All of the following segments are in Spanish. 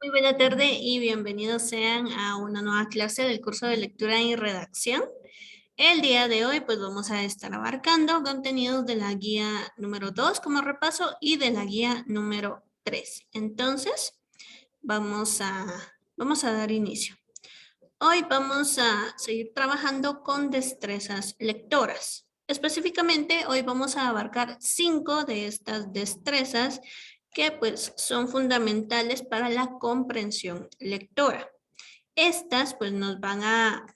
Muy buena tarde y bienvenidos sean a una nueva clase del curso de lectura y redacción. El día de hoy pues vamos a estar abarcando contenidos de la guía número 2 como repaso y de la guía número 3. Entonces vamos a dar inicio. Hoy vamos a seguir trabajando con destrezas lectoras. Específicamente hoy vamos a abarcar 5 de estas destrezas que pues son fundamentales para la comprensión lectora. Estas pues nos van a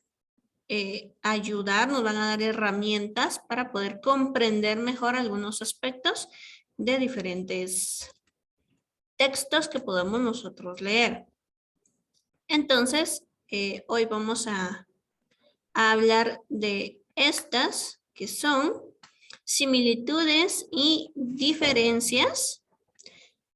ayudar, nos van a dar herramientas para poder comprender mejor algunos aspectos de diferentes textos que podemos nosotros leer. Entonces, hoy vamos a hablar de estas que son similitudes y diferencias,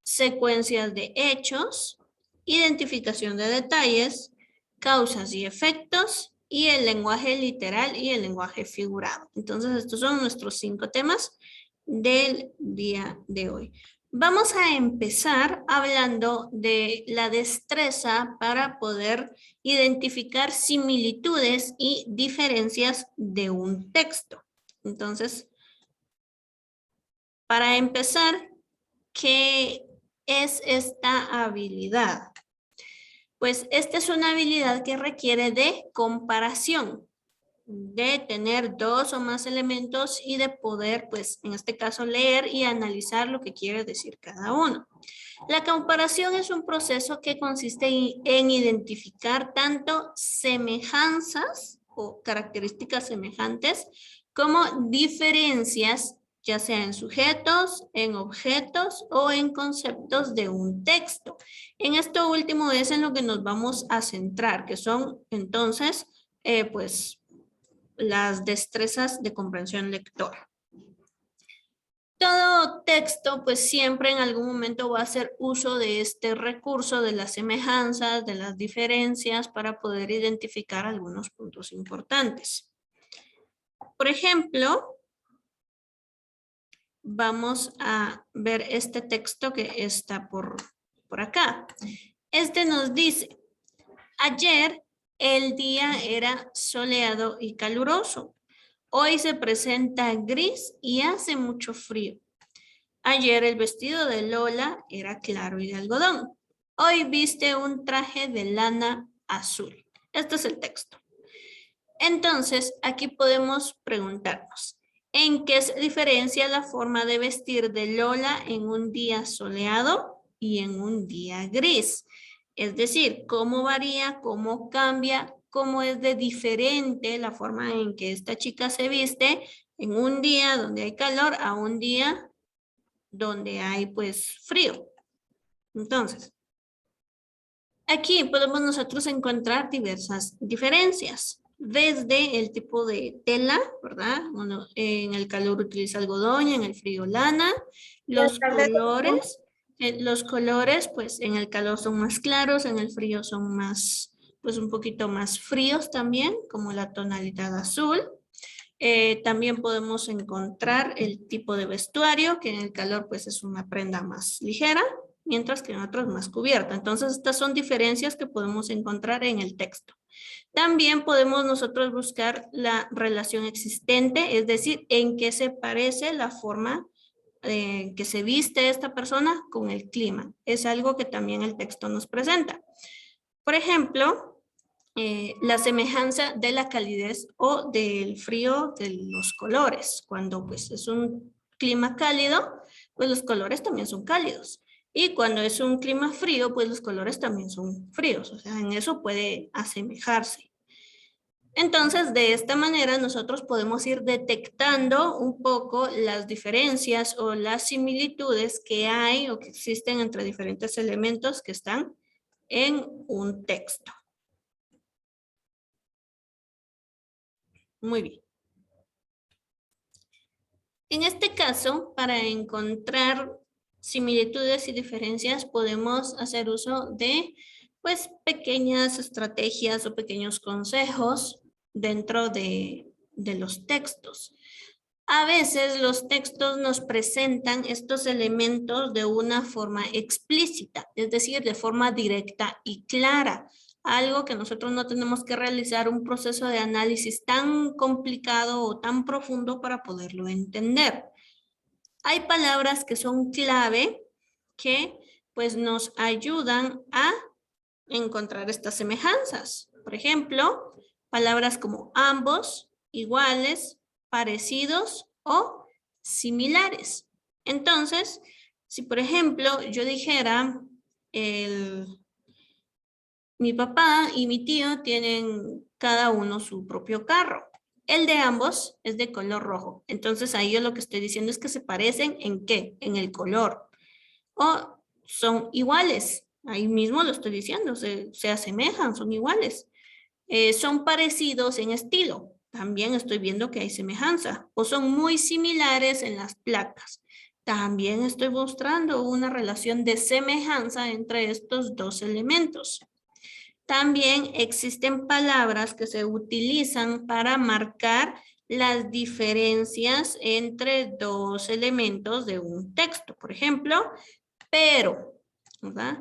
secuencias de hechos, identificación de detalles, causas y efectos, y el lenguaje literal y el lenguaje figurado. Entonces, estos son nuestros 5 temas del día de hoy. Vamos a empezar hablando de la destreza para poder identificar similitudes y diferencias de un texto. Entonces, para empezar, ¿qué es esta habilidad? Pues esta es una habilidad que requiere de comparación, de tener 2 o más elementos y de poder, pues en este caso, leer y analizar lo que quiere decir cada uno. La comparación es un proceso que consiste en identificar tanto semejanzas o características semejantes como diferencias, ya sea en sujetos, en objetos o en conceptos de un texto. En esto último es en lo que nos vamos a centrar, que son entonces, pues, las destrezas de comprensión lectora. Todo texto, pues siempre en algún momento va a hacer uso de este recurso de las semejanzas, de las diferencias, para poder identificar algunos puntos importantes. Por ejemplo, vamos a ver este texto que está por acá. Este nos dice, ayer el día era soleado y caluroso. Hoy se presenta gris y hace mucho frío. Ayer el vestido de Lola era claro y de algodón. Hoy viste un traje de lana azul. Este es el texto. Entonces, aquí podemos preguntarnos, ¿en qué se diferencia la forma de vestir de Lola en un día soleado y en un día gris? Es decir, ¿cómo varía, cómo cambia, cómo es de diferente la forma en que esta chica se viste en un día donde hay calor a un día donde hay pues frío? Entonces, aquí podemos nosotros encontrar diversas diferencias. Desde el tipo de tela, ¿verdad? Bueno, en el calor utiliza algodón, en el frío lana. Los colores, pues en el calor son más claros, en el frío son más, pues un poquito más fríos también, como la tonalidad azul. También podemos encontrar el tipo de vestuario, que en el calor pues es una prenda más ligera, mientras que en otros más cubierta. Entonces estas son diferencias que podemos encontrar en el texto. También podemos nosotros buscar la relación existente, es decir, en qué se parece la forma que se viste esta persona con el clima. Es algo que también el texto nos presenta. Por ejemplo, la semejanza de la calidez o del frío de los colores. Cuando pues es un clima cálido, pues los colores también son cálidos. Y cuando es un clima frío, pues los colores también son fríos. O sea, en eso puede asemejarse. Entonces, de esta manera nosotros podemos ir detectando un poco las diferencias o las similitudes que hay o que existen entre diferentes elementos que están en un texto. Muy bien. En este caso, para encontrar similitudes y diferencias, podemos hacer uso de pues pequeñas estrategias o pequeños consejos dentro de los textos. A veces los textos nos presentan estos elementos de una forma explícita, es decir, de forma directa y clara. Algo que nosotros no tenemos que realizar un proceso de análisis tan complicado o tan profundo para poderlo entender. Hay palabras que son clave que pues nos ayudan a encontrar estas semejanzas. Por ejemplo, palabras como ambos, iguales, parecidos o similares. Entonces, si por ejemplo yo dijera, mi papá y mi tío tienen cada uno su propio carro. El de ambos es de color rojo. Entonces ahí yo lo que estoy diciendo es que se parecen ¿en qué? En el color. O son iguales. Ahí mismo lo estoy diciendo, se asemejan, son iguales. Son parecidos en estilo. También estoy viendo que hay semejanza. O son muy similares en las placas. También estoy mostrando una relación de semejanza entre estos dos elementos. También existen palabras que se utilizan para marcar las diferencias entre dos elementos de un texto. Por ejemplo, pero, ¿verdad?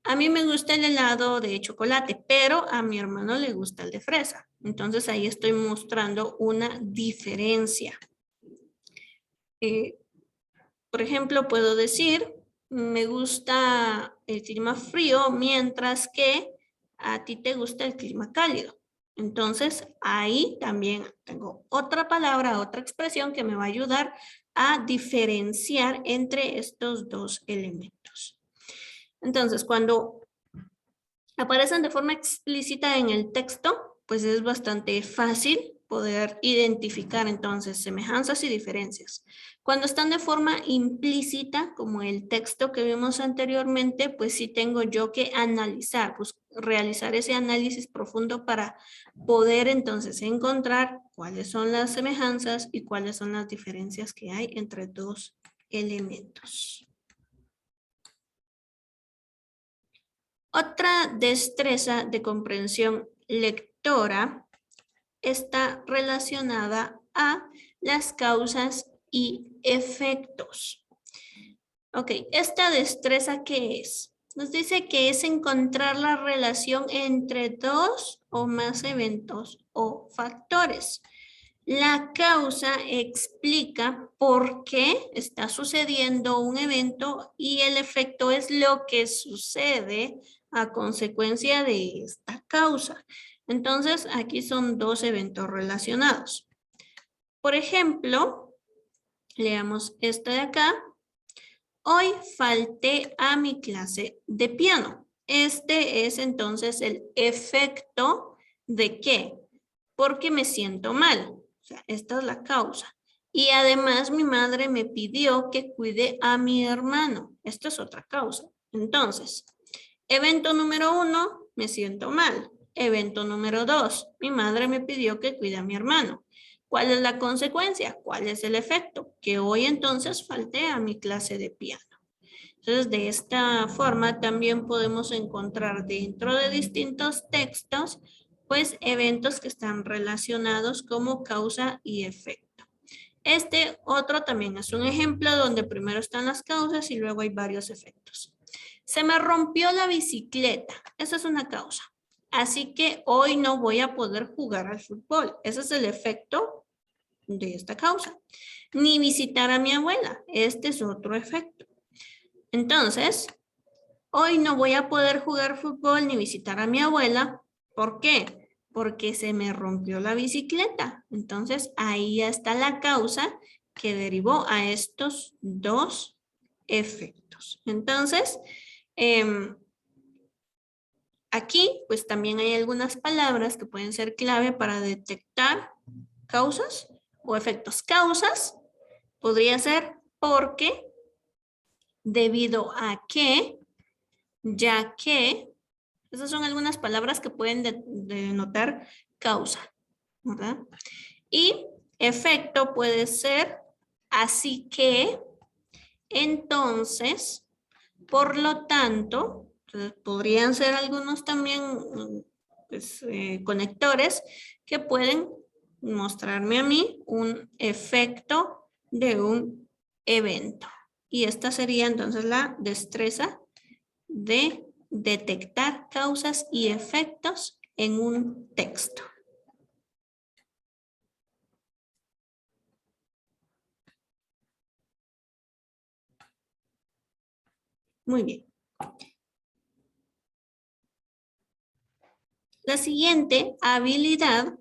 A mí me gusta el helado de chocolate, pero a mi hermano le gusta el de fresa. Entonces ahí estoy mostrando una diferencia. Por ejemplo, puedo decir, me gusta el clima frío, mientras que a ti te gusta el clima cálido. Entonces, ahí también tengo otra palabra, otra expresión que me va a ayudar a diferenciar entre estos dos elementos. Entonces, cuando aparecen de forma explícita en el texto, pues es bastante fácil poder identificar entonces semejanzas y diferencias. Cuando están de forma implícita, como el texto que vimos anteriormente, pues sí tengo yo que analizar, pues realizar ese análisis profundo para poder entonces encontrar cuáles son las semejanzas y cuáles son las diferencias que hay entre dos elementos. Otra destreza de comprensión lectora está relacionada a las causas y efectos. Ok, ¿esta destreza qué es? Nos dice que es encontrar la relación entre dos o más eventos o factores. La causa explica por qué está sucediendo un evento y el efecto es lo que sucede a consecuencia de esta causa. Entonces, aquí son dos eventos relacionados. Por ejemplo, leamos esto de acá. Hoy falté a mi clase de piano. Este es entonces el efecto de ¿qué? Porque me siento mal. O sea, esta es la causa. Y además mi madre me pidió que cuide a mi hermano. Esta es otra causa. Entonces, evento número 1, me siento mal. Evento número 2, mi madre me pidió que cuide a mi hermano. ¿Cuál es la consecuencia? ¿Cuál es el efecto? Que hoy entonces falté a mi clase de piano. Entonces, de esta forma también podemos encontrar dentro de distintos textos, pues eventos que están relacionados como causa y efecto. Este otro también es un ejemplo donde primero están las causas y luego hay varios efectos. Se me rompió la bicicleta. Esa es una causa. Así que hoy no voy a poder jugar al fútbol. Ese es el efecto de esta causa. Ni visitar a mi abuela. Este es otro efecto. Entonces, hoy no voy a poder jugar fútbol ni visitar a mi abuela. ¿Por qué? Porque se me rompió la bicicleta. Entonces, ahí ya está la causa que derivó a estos dos efectos. Entonces, aquí pues también hay algunas palabras que pueden ser clave para detectar causas o efectos. Causas podría ser porque, debido a que, ya que. Esas son algunas palabras que pueden denotar causa, ¿verdad? Y efecto puede ser así que, entonces, por lo tanto, podrían ser algunos también pues, conectores que pueden mostrarme a mí un efecto de un evento. Y esta sería entonces la destreza de detectar causas y efectos en un texto. Muy bien. La siguiente habilidad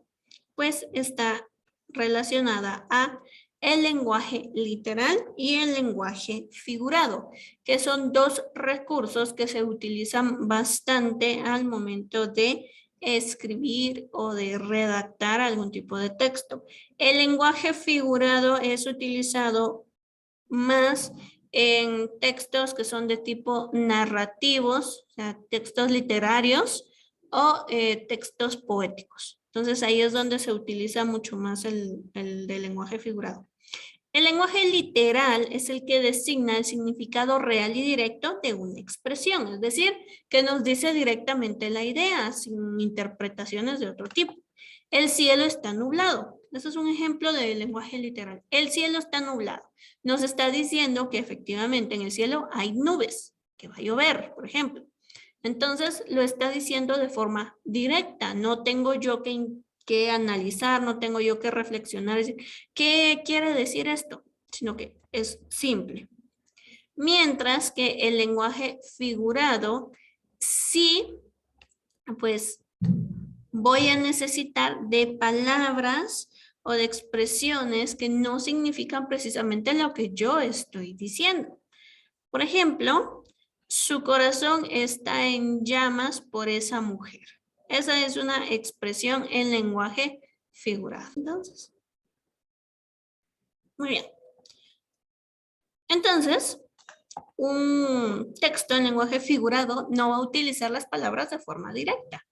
pues está relacionada a el lenguaje literal y el lenguaje figurado, que son dos recursos que se utilizan bastante al momento de escribir o de redactar algún tipo de texto. El lenguaje figurado es utilizado más en textos que son de tipo narrativos, o sea, textos literarios o textos poéticos. Entonces ahí es donde se utiliza mucho más el del lenguaje figurado. El lenguaje literal es el que designa el significado real y directo de una expresión, es decir, que nos dice directamente la idea sin interpretaciones de otro tipo. El cielo está nublado. Ese es un ejemplo de lenguaje literal. El cielo está nublado. Nos está diciendo que efectivamente en el cielo hay nubes, que va a llover, por ejemplo. Entonces lo está diciendo de forma directa. No tengo yo que analizar, no tengo yo que reflexionar, decir, ¿qué quiere decir esto? Sino que es simple. Mientras que el lenguaje figurado sí, pues voy a necesitar de palabras o de expresiones que no significan precisamente lo que yo estoy diciendo. Por ejemplo, su corazón está en llamas por esa mujer. Esa es una expresión en lenguaje figurado. Entonces, muy bien. Entonces, un texto en lenguaje figurado no va a utilizar las palabras de forma directa.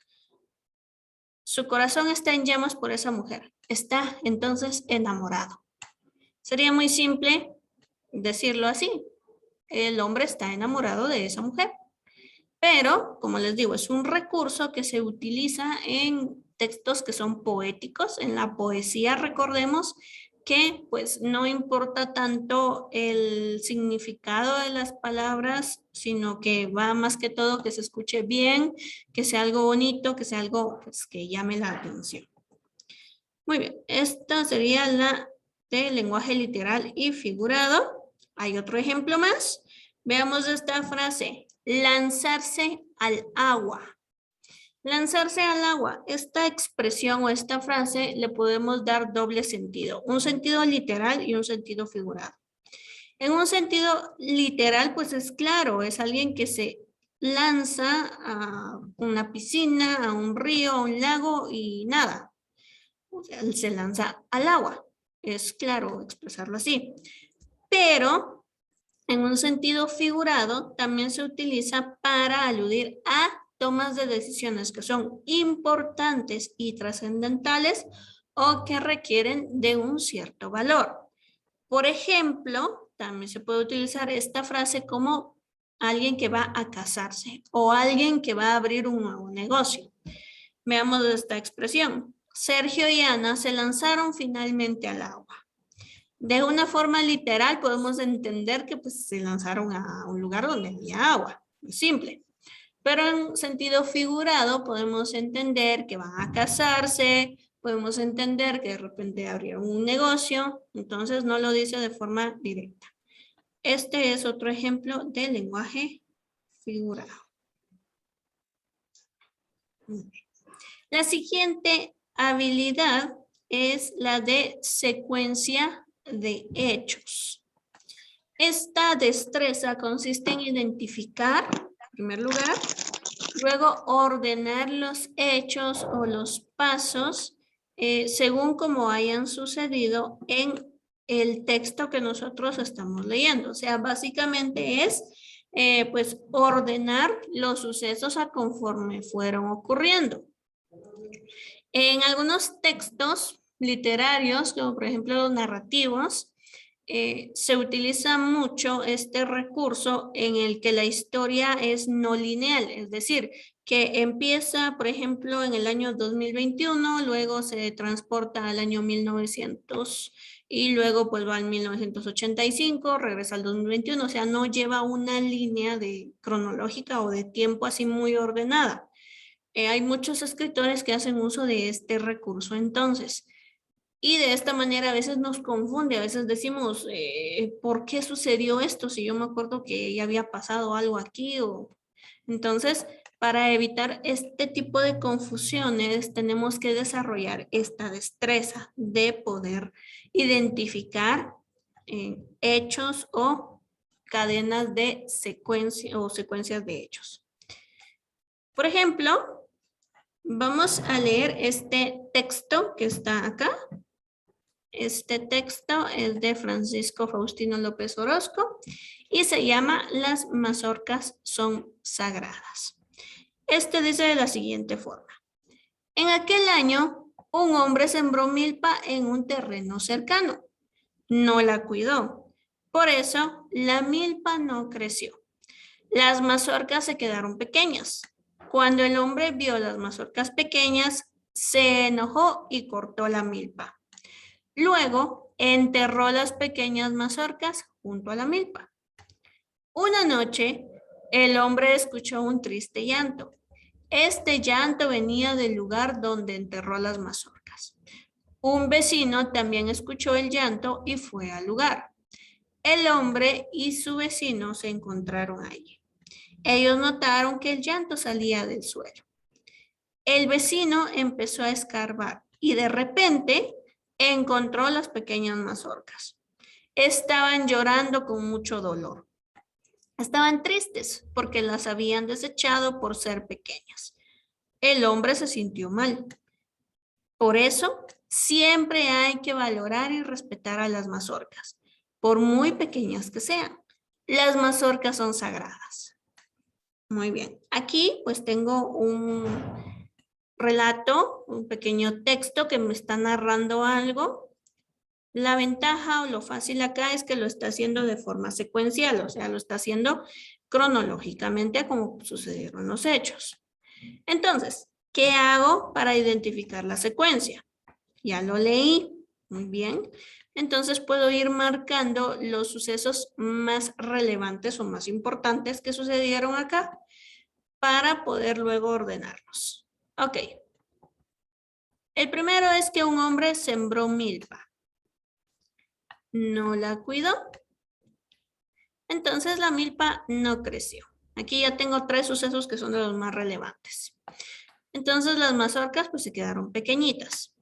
Su corazón está en llamas por esa mujer. Está entonces enamorado. Sería muy simple decirlo así. El hombre está enamorado de esa mujer. Pero, como les digo, es un recurso que se utiliza en textos que son poéticos. En la poesía, recordemos que pues no importa tanto el significado de las palabras, sino que va más que todo que se escuche bien, que sea algo bonito, que sea algo pues, que llame la atención. Muy bien, esta sería la del lenguaje literal y figurado. Hay otro ejemplo más. Veamos esta frase. Lanzarse al agua. Lanzarse al agua. Esta expresión o esta frase le podemos dar doble sentido. Un sentido literal y un sentido figurado. En un sentido literal, pues es claro, es alguien que se lanza a una piscina, a un río, a un lago y nada. O sea, se lanza al agua. Es claro expresarlo así. Pero en un sentido figurado también se utiliza para aludir a tomas de decisiones que son importantes y trascendentales o que requieren de un cierto valor. Por ejemplo, también se puede utilizar esta frase como alguien que va a casarse o alguien que va a abrir un nuevo negocio. Veamos esta expresión. Sergio y Ana se lanzaron finalmente al agua. De una forma literal podemos entender que pues, se lanzaron a un lugar donde había agua, muy simple. Pero en sentido figurado podemos entender que van a casarse, podemos entender que de repente abrieron un negocio, entonces no lo dice de forma directa. Este es otro ejemplo de lenguaje figurado. La siguiente habilidad es la de secuencia de hechos. Esta destreza consiste en identificar, en primer lugar, luego ordenar los hechos o los pasos según como hayan sucedido en el texto que nosotros estamos leyendo. O sea, básicamente es pues ordenar los sucesos a conforme fueron ocurriendo. En algunos textos literarios, como por ejemplo los narrativos, se utiliza mucho este recurso en el que la historia es no lineal, es decir, que empieza, por ejemplo, en el año 2021, luego se transporta al año 1900 y luego pues va al 1985, regresa al 2021, o sea, no lleva una línea de cronológica o de tiempo así muy ordenada. Hay muchos escritores que hacen uso de este recurso entonces. Y de esta manera a veces nos confunde, a veces decimos, ¿por qué sucedió esto? Si yo me acuerdo que ya había pasado algo aquí. Entonces, para evitar este tipo de confusiones, tenemos que desarrollar esta destreza de poder identificar hechos o cadenas de secuencia o secuencias de hechos. Por ejemplo, vamos a leer este texto que está acá. Este texto es de Francisco Faustino López Orozco y se llama Las mazorcas son sagradas. Este dice de la siguiente forma. En aquel año, un hombre sembró milpa en un terreno cercano. No la cuidó. Por eso, la milpa no creció. Las mazorcas se quedaron pequeñas. Cuando el hombre vio las mazorcas pequeñas, se enojó y cortó la milpa. Luego enterró las pequeñas mazorcas junto a la milpa. Una noche, el hombre escuchó un triste llanto. Este llanto venía del lugar donde enterró las mazorcas. Un vecino también escuchó el llanto y fue al lugar. El hombre y su vecino se encontraron allí. Ellos notaron que el llanto salía del suelo. El vecino empezó a escarbar y de repente encontró las pequeñas mazorcas. Estaban llorando con mucho dolor. Estaban tristes porque las habían desechado por ser pequeñas. El hombre se sintió mal. Por eso, siempre hay que valorar y respetar a las mazorcas, por muy pequeñas que sean. Las mazorcas son sagradas. Muy bien. Aquí pues tengo un relato, un pequeño texto que me está narrando algo. La ventaja o lo fácil acá es que lo está haciendo de forma secuencial, o sea, lo está haciendo cronológicamente a como sucedieron los hechos. Entonces, ¿qué hago para identificar la secuencia? Ya lo leí, muy bien. Entonces puedo ir marcando los sucesos más relevantes o más importantes que sucedieron acá para poder luego ordenarlos. Ok. El primero es que un hombre sembró milpa. No la cuidó. Entonces la milpa no creció. Aquí ya tengo 3 sucesos que son de los más relevantes. Entonces las mazorcas pues se quedaron pequeñitas.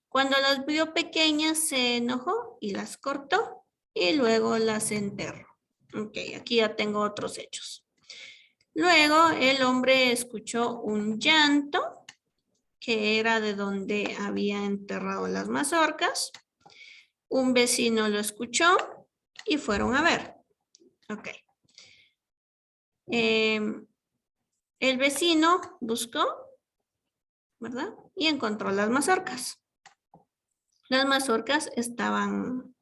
Cuando las vio pequeñas se enojó y las cortó y luego las enterró. Ok, aquí ya tengo otros hechos. Luego el hombre escuchó un llanto que era de donde había enterrado las mazorcas. Un vecino lo escuchó y fueron a ver. Ok. El vecino buscó, ¿verdad? Y encontró las mazorcas. Las mazorcas estaban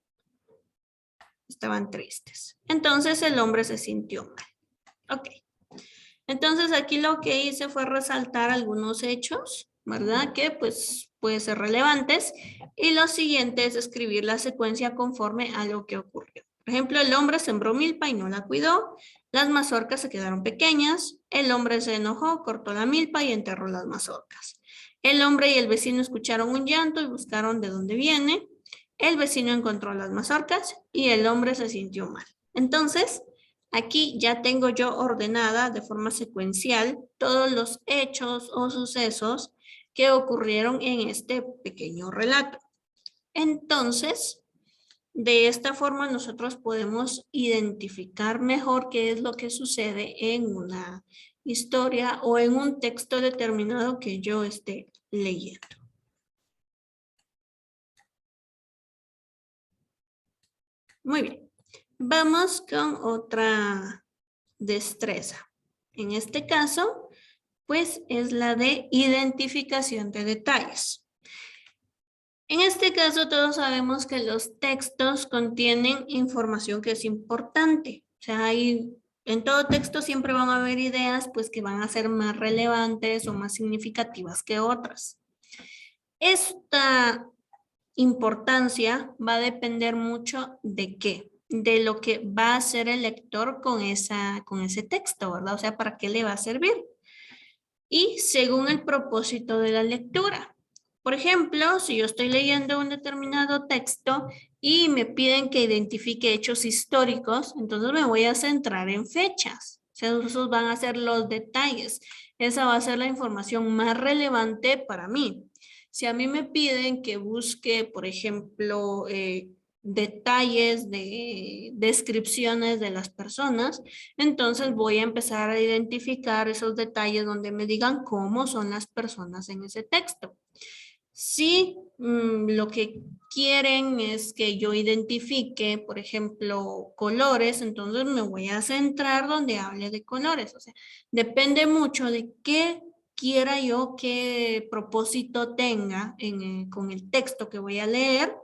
tristes. Entonces el hombre se sintió mal. Ok. Entonces aquí lo que hice fue resaltar algunos hechos, ¿verdad? Que pues pueden ser relevantes. Y lo siguiente es escribir la secuencia conforme a lo que ocurrió. Por ejemplo, el hombre sembró milpa y no la cuidó. Las mazorcas se quedaron pequeñas. El hombre se enojó, cortó la milpa y enterró las mazorcas. El hombre y el vecino escucharon un llanto y buscaron de dónde viene. El vecino encontró las mazorcas y el hombre se sintió mal. Entonces, aquí ya tengo yo ordenada de forma secuencial todos los hechos o sucesos que ocurrieron en este pequeño relato. Entonces, de esta forma nosotros podemos identificar mejor qué es lo que sucede en una historia o en un texto determinado que yo esté leyendo. Muy bien. Vamos con otra destreza. En este caso, pues es la de identificación de detalles. En este caso, todos sabemos que los textos contienen información que es importante. O sea, en todo texto siempre van a haber ideas pues, que van a ser más relevantes o más significativas que otras. Esta importancia va a depender mucho de qué, de lo que va a hacer el lector con ese texto, ¿verdad? O sea, ¿para qué le va a servir? Y según el propósito de la lectura. Por ejemplo, si yo estoy leyendo un determinado texto y me piden que identifique hechos históricos, entonces me voy a centrar en fechas. O sea, esos van a ser los detalles. Esa va a ser la información más relevante para mí. Si a mí me piden que busque, por ejemplo, detalles de descripciones de las personas, entonces voy a empezar a identificar esos detalles donde me digan cómo son las personas en ese texto. Si lo que quieren es que yo identifique, por ejemplo, colores, entonces me voy a centrar donde hable de colores. O sea, depende mucho de qué quiera yo, qué propósito tenga con el texto que voy a leer.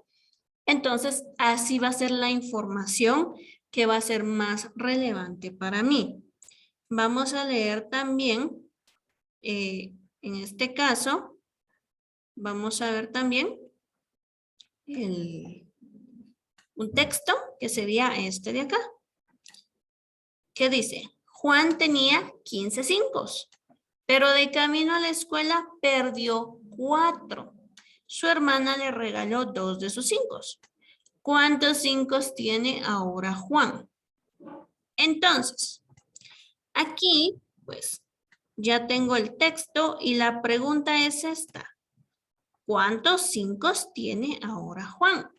Entonces, así va a ser la información que va a ser más relevante para mí. Vamos a leer también, en este caso, vamos a ver también un texto que sería este de acá, que dice, Juan tenía 15 5, pero de camino a la escuela perdió 4. Su hermana le regaló 2 de sus 5. ¿Cuántos 5 tiene ahora Juan? Entonces, aquí, pues, ya tengo el texto y la pregunta es esta. ¿Cuántos 5 tiene ahora Juan?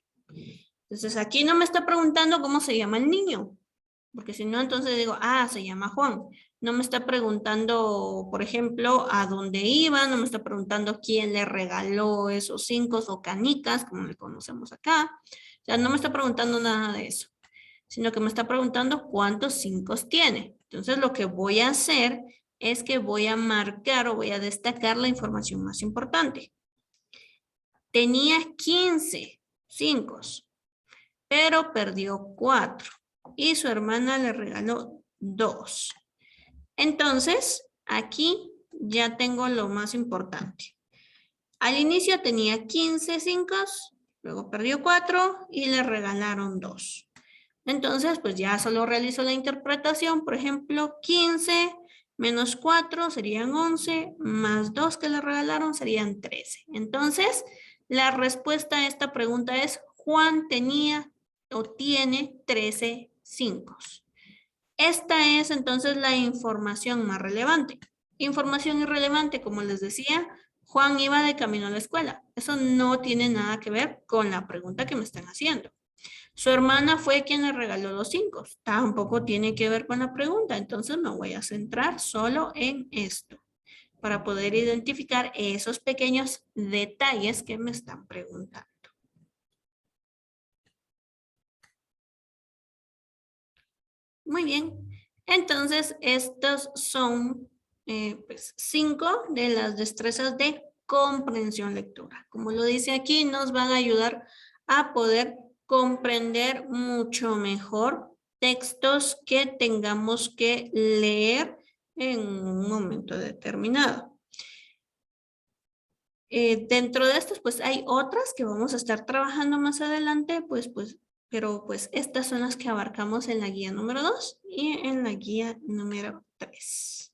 Entonces, aquí no me está preguntando cómo se llama el niño, porque si no, entonces digo, se llama Juan. No me está preguntando, por ejemplo, a dónde iba, no me está preguntando quién le regaló esos 5 o canicas, como le conocemos acá. O sea, no me está preguntando nada de eso, sino que me está preguntando cuántos 5 tiene. Entonces, lo que voy a hacer es que voy a marcar o voy a destacar la información más importante. Tenía 15 5, pero perdió 4 y su hermana le regaló 2. Entonces, aquí ya tengo lo más importante. Al inicio tenía 15 5, luego perdió 4 y le regalaron 2. Entonces, pues ya solo realizo la interpretación. Por ejemplo, 15 menos 4 serían 11, más 2 que le regalaron serían 13. Entonces, la respuesta a esta pregunta es Juan tenía o tiene 13 5. Esta es entonces la información más relevante. Información irrelevante, como les decía, Juan iba de camino a la escuela. Eso no tiene nada que ver con la pregunta que me están haciendo. Su hermana fue quien le regaló los 5. Tampoco tiene que ver con la pregunta. Entonces me voy a centrar solo en esto para poder identificar esos pequeños detalles que me están preguntando. Muy bien. Entonces, estos son 5 de las destrezas de comprensión lectora. Como lo dice aquí, nos van a ayudar a poder comprender mucho mejor textos que tengamos que leer en un momento determinado. Dentro de estos, pues hay otras que vamos a estar trabajando más adelante, pero pues estas son las que abarcamos en la guía número 2 y en la guía número 3.